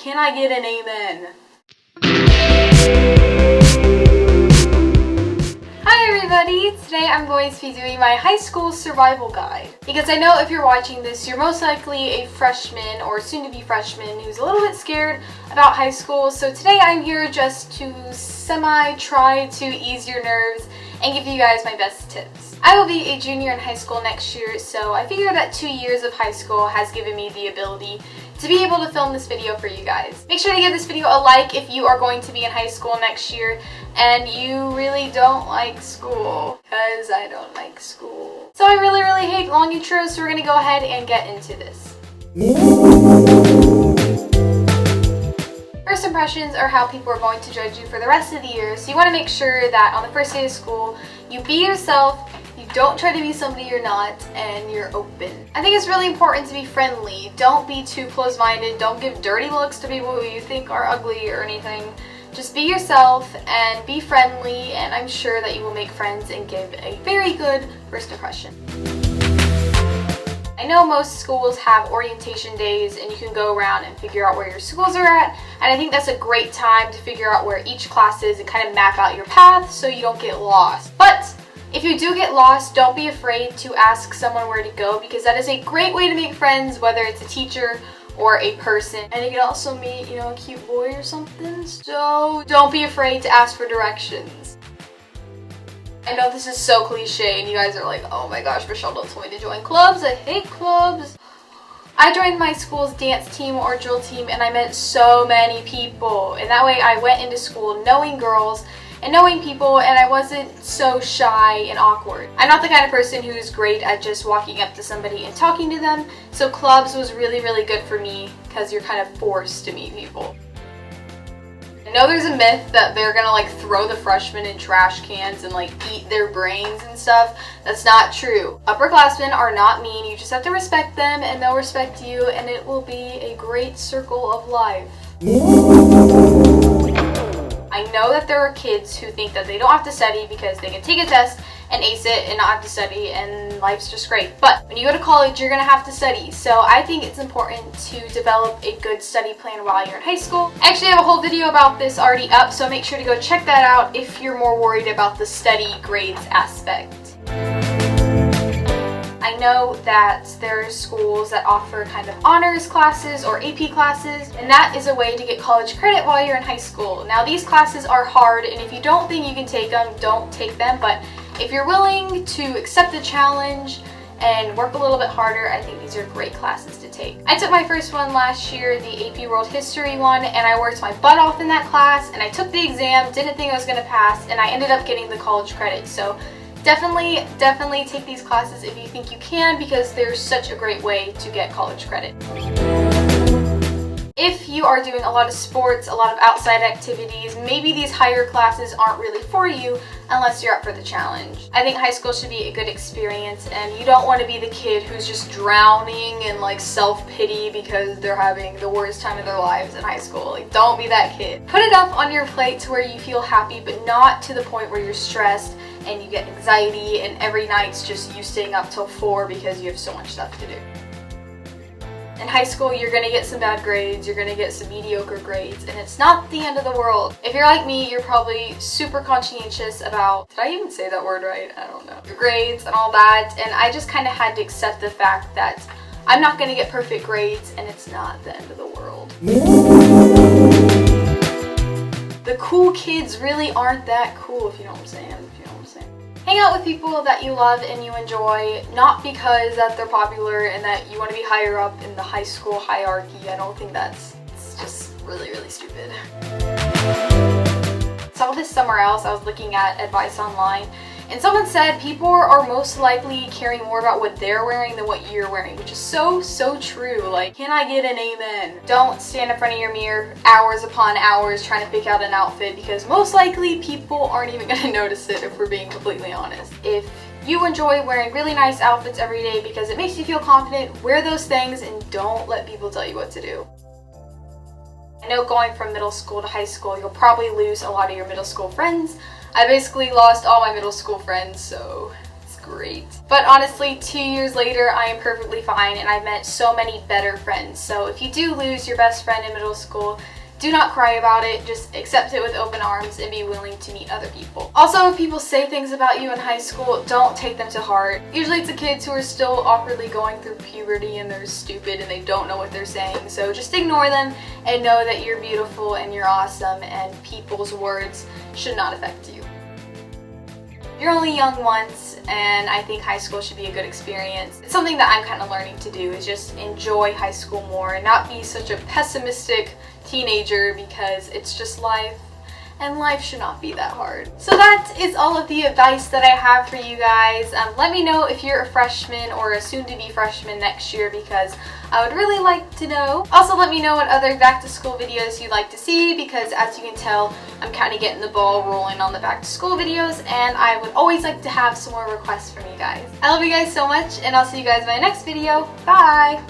can I get an amen? Hi everybody! Today I'm going to be doing my high school survival guide. Because I know if you're watching this, you're most likely a freshman or soon-to-be freshman who's a little bit scared about high school. So today I'm here just to try to ease your nerves and give you guys my best tips. I will be a junior in high school next year, so I figure that 2 years of high school has given me the ability to be able to film this video for you guys. Make sure to give this video a like if you are going to be in high school next year and you really don't like school, because I don't like school. So I really hate long intros, so we're gonna go ahead and get into this. First impressions are how people are going to judge you for the rest of the year, so you want to make sure that on the first day of school, you be yourself, you don't try to be somebody you're not, and you're open. I think it's really important to be friendly. Don't be too close-minded, don't give dirty looks to people who you think are ugly or anything. Just be yourself and be friendly, and I'm sure that you will make friends and give a very good first impression. I know most schools have orientation days and you can go around and figure out where your schools are at, and I think that's a great time to figure out where each class is and kind of map out your path so you don't get lost. But if you do get lost, don't be afraid to ask someone where to go, because that is a great way to make friends, whether it's a teacher or a person. And you can also meet, a cute boy or something, so don't be afraid to ask for directions. I know this is so cliche and you guys are like, oh my gosh, Michelle, don't tell me to join clubs. I hate clubs. I joined my school's dance team or drill team and I met so many people. And that way I went into school knowing girls and knowing people, and I wasn't so shy and awkward. I'm not the kind of person who's great at just walking up to somebody and talking to them, so clubs was really good for me because you're kind of forced to meet people. I know there's a myth that they're gonna throw the freshmen in trash cans and eat their brains and stuff. That's not true. Upperclassmen are not mean. You just have to respect them and they'll respect you, and it will be a great circle of life. I know that there are kids who think that they don't have to study because they can take a test and ace it and not have to study and life's just great. But when you go to college, you're gonna have to study. So I think it's important to develop a good study plan while you're in high school. I actually have a whole video about this already up, so make sure to go check that out if you're more worried about the study grades aspect. I know that there are schools that offer kind of honors classes or AP classes, and that is a way to get college credit while you're in high school. Now these classes are hard, and if you don't think you can take them, don't take them, but if you're willing to accept the challenge and work a little bit harder, I think these are great classes to take. I took my first one last year, the AP World History one, and I worked my butt off in that class, and I took the exam, didn't think I was going to pass, and I ended up getting the college credit. So definitely take these classes if you think you can, because they're such a great way to get college credit. If you are doing a lot of sports, a lot of outside activities, maybe these higher classes aren't really for you unless you're up for the challenge. I think high school should be a good experience, and you don't want to be the kid who's just drowning in self-pity because they're having the worst time of their lives in high school. Don't be that kid. Put enough on your plate to where you feel happy, but not to the point where you're stressed and you get anxiety and every night's just you staying up till 4 because you have so much stuff to do. In high school, you're going to get some bad grades, you're going to get some mediocre grades, and it's not the end of the world. If you're like me, you're probably super conscientious about, did I even say that word right? I don't know. Your grades and all that, and I just kind of had to accept the fact that I'm not going to get perfect grades, and it's not the end of the world. The cool kids really aren't that cool, if you know what I'm saying. Hang out with people that you love and you enjoy, not because that they're popular and that you want to be higher up in the high school hierarchy. I don't think it's just really stupid. Saw this somewhere else. I was looking at advice online, and someone said people are most likely caring more about what they're wearing than what you're wearing, which is so true. Can I get an amen? Don't stand in front of your mirror hours upon hours trying to pick out an outfit, because most likely people aren't even going to notice it, if we're being completely honest. If you enjoy wearing really nice outfits every day because it makes you feel confident, wear those things and don't let people tell you what to do. I know going from middle school to high school, you'll probably lose a lot of your middle school friends. I basically lost all my middle school friends, so it's great. But honestly, 2 years later, I am perfectly fine and I've met so many better friends. So if you do lose your best friend in middle school, do not cry about it, just accept it with open arms and be willing to meet other people. Also, if people say things about you in high school, don't take them to heart. Usually it's the kids who are still awkwardly going through puberty and they're stupid and they don't know what they're saying. So just ignore them and know that you're beautiful and you're awesome and people's words should not affect you. You're only young once, and I think high school should be a good experience. It's something that I'm kind of learning to do, is just enjoy high school more and not be such a pessimistic teenager, because it's just life, and life should not be that hard. So that is all of the advice that I have for you guys. Let me know if you're a freshman or a soon-to-be freshman next year, because I would really like to know. Also, let me know what other back-to-school videos you'd like to see, because as you can tell, I'm kind of getting the ball rolling on the back-to-school videos, and I would always like to have some more requests from you guys. I love you guys so much, and I'll see you guys in my next video. Bye!